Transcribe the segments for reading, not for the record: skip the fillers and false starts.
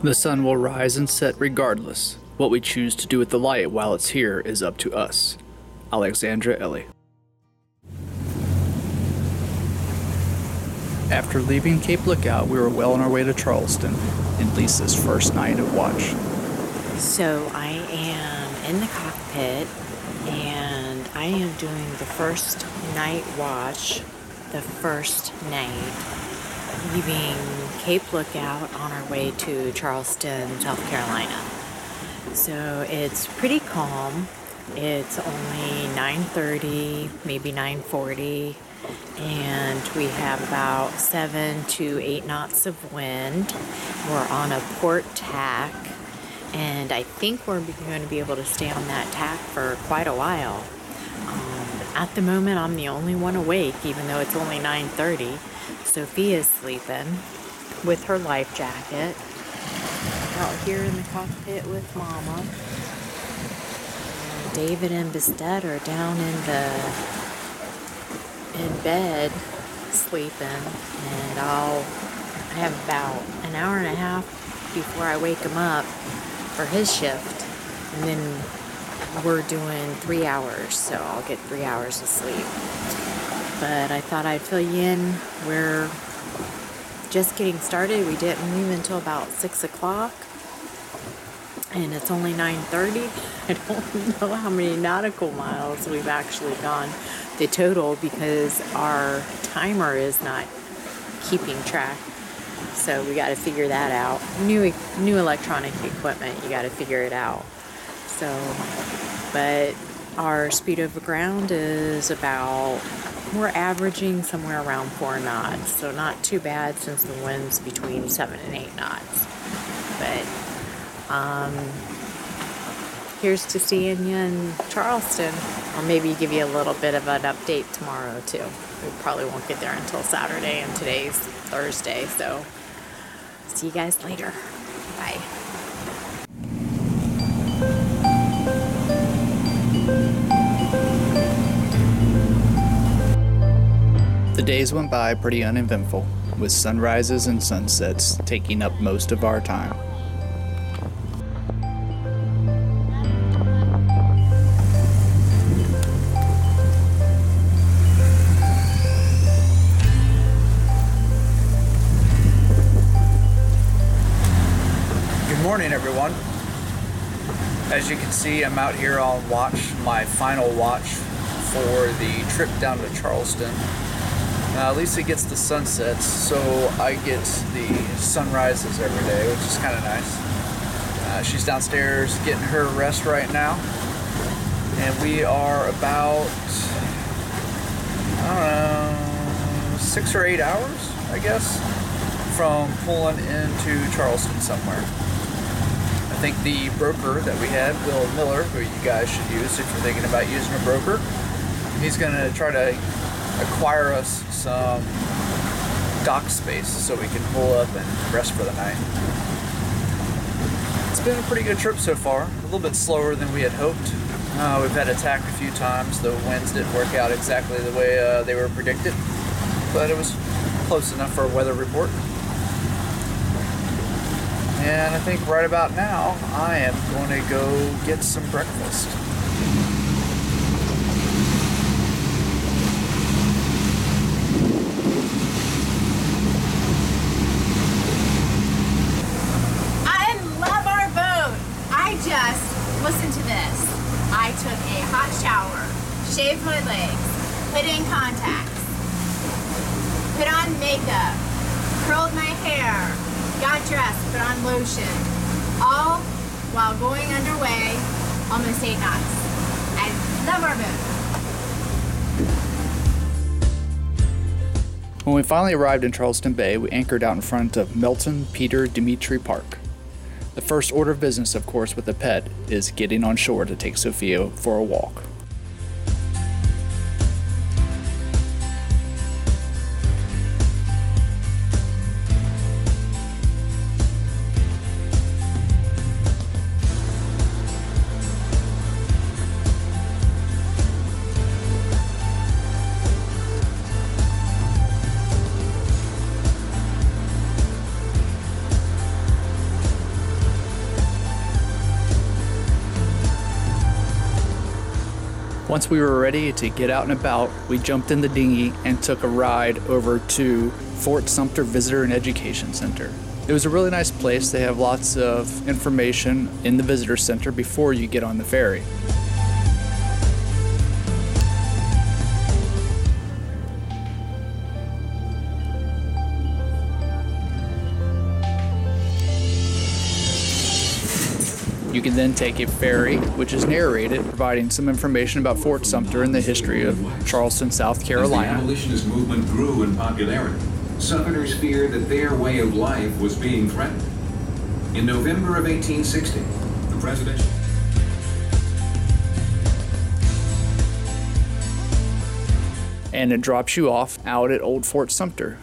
The sun will rise and set regardless. What we choose to do with the light while it's here is up to us. Alexandra Ellie. After leaving Cape Lookout, we were well on our way to Charleston in Lisa's first night of watch. So I am in the cockpit and I am doing the first night watch, the first night, leaving Cape Lookout on our way to Charleston, South Carolina. So it's pretty calm. It's only 9:30, maybe 9:40, and we have about 7 to 8 knots of wind. We're on a port tack, and I think we're going to be able to stay on that tack for quite a while. At the moment, I'm the only one awake, even though it's only 9:30. Sophia's sleeping with her life jacket out here in the cockpit with Mama. David and Bistet are down in bed sleeping, and I have about an hour and a half before I wake him up for his shift, and then we're doing 3 hours, so I'll get 3 hours of sleep. But I thought I'd fill you in. We're just getting started. We didn't leave until about 6 o'clock, and it's only 9:30. I don't know how many nautical miles we've actually gone the total because our timer is not keeping track. So we got to figure that out. New electronic equipment, you got to figure it out. So, but our speed over ground is about, we're averaging somewhere around 4 knots. So not too bad since the wind's between 7 and 8 knots. But here's to seeing you in Charleston. Or maybe give you a little bit of an update tomorrow too. We probably won't get there until Saturday, and today's Thursday. So see you guys later. Bye. The days went by pretty uneventful, with sunrises and sunsets taking up most of our time. Good morning, everyone. As you can see, I'm out here on watch, my final watch for the trip down to Charleston. Lisa gets the sunsets, so I get the sunrises every day, which is kind of nice. She's downstairs getting her rest right now, and we are about, I don't know, 6 or 8 hours, I guess, from pulling into Charleston somewhere. I think the broker that we had, Will Miller, who you guys should use if you're thinking about using a broker, he's going to try to acquire us some dock space so we can pull up and rest for the night. It's been a pretty good trip so far, a little bit slower than we had hoped. We've had attacked a few times. The winds didn't work out exactly the way they were predicted, but it was close enough for a weather report. And I think right about now, I am going to go get some breakfast. I love our boat. Listen to this. I took a hot shower, shaved my legs, put in contacts, put on makeup, curled my hair, got dressed, put on lotion, all while going underway almost 8 knots. I love our boat. When we finally arrived in Charleston Bay, we anchored out in front of Melton Peter Dimitri Park. The first order of business, of course, with a pet is getting on shore to take Sophia for a walk. Once we were ready to get out and about, we jumped in the dinghy and took a ride over to Fort Sumter Visitor and Education Center. It was a really nice place. They have lots of information in the visitor center before you get on the ferry. You can then take a ferry, which is narrated, providing some information about Fort Sumter and the history of Charleston, South Carolina. As the abolitionist movement grew in popularity, Southerners feared that their way of life was being threatened. In November of 1860, the presidential... And it drops you off out at Old Fort Sumter.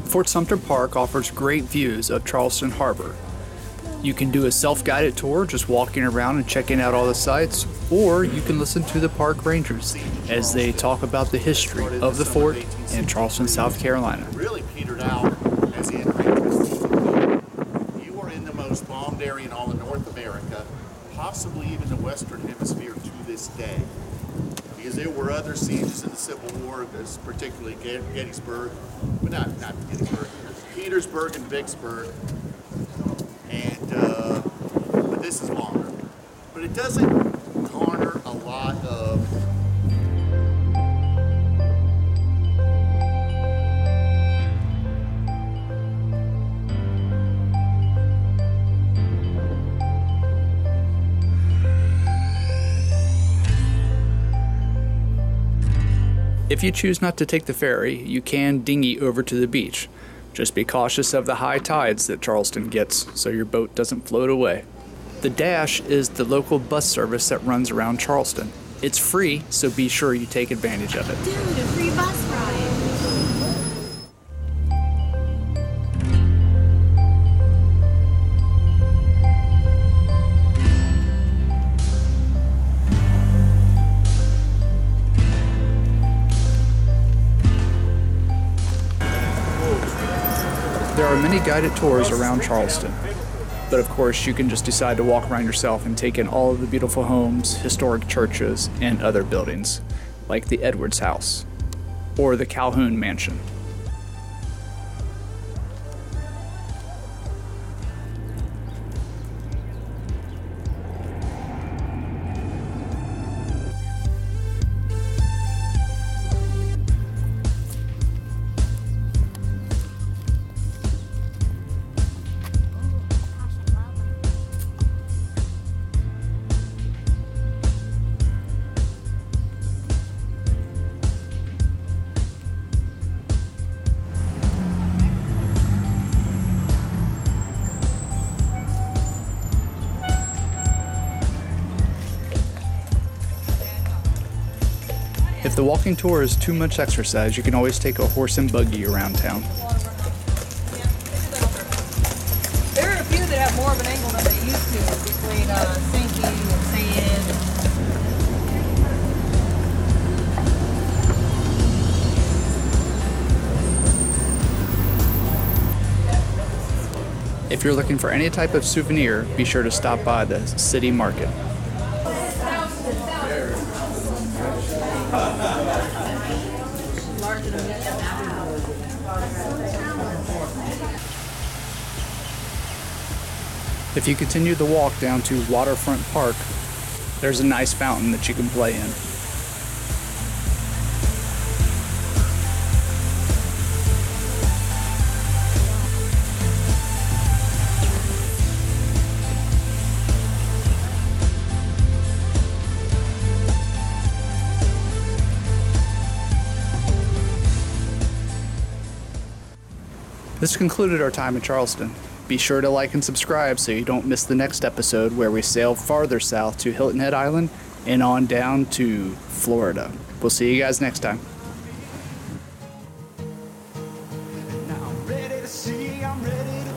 Fort Sumter Park offers great views of Charleston Harbor. You can do a self-guided tour just walking around and checking out all the sights, or you can listen to the park rangers as they talk about the history of the fort in Charleston, South Carolina. Really petered out as the entrance. You are in the most bombed area in all of North America, possibly even the Western Hemisphere to this day. Because there were other sieges in the Civil War, particularly Gettysburg, but not Gettysburg, Petersburg and Vicksburg, and but this is longer. But it doesn't garner a lot of If you choose not to take the ferry, you can dinghy over to the beach. Just be cautious of the high tides that Charleston gets so your boat doesn't float away. The Dash is the local bus service that runs around Charleston. It's free, so be sure you take advantage of it. Dude, a free bus ride. There are many guided tours around Charleston, but of course you can just decide to walk around yourself and take in all of the beautiful homes, historic churches, and other buildings, like the Edwards House or the Calhoun Mansion. If the walking tour is too much exercise, you can always take a horse and buggy around town. There are a few that have more of an angle than they used to between sinking and sand. If you're looking for any type of souvenir, be sure to stop by the city market. If you continue the walk down to Waterfront Park, there's a nice fountain that you can play in. This concluded our time in Charleston. Be sure to like and subscribe so you don't miss the next episode where we sail farther south to Hilton Head Island and on down to Florida. We'll see you guys next time. Now I'm ready to see, I'm ready to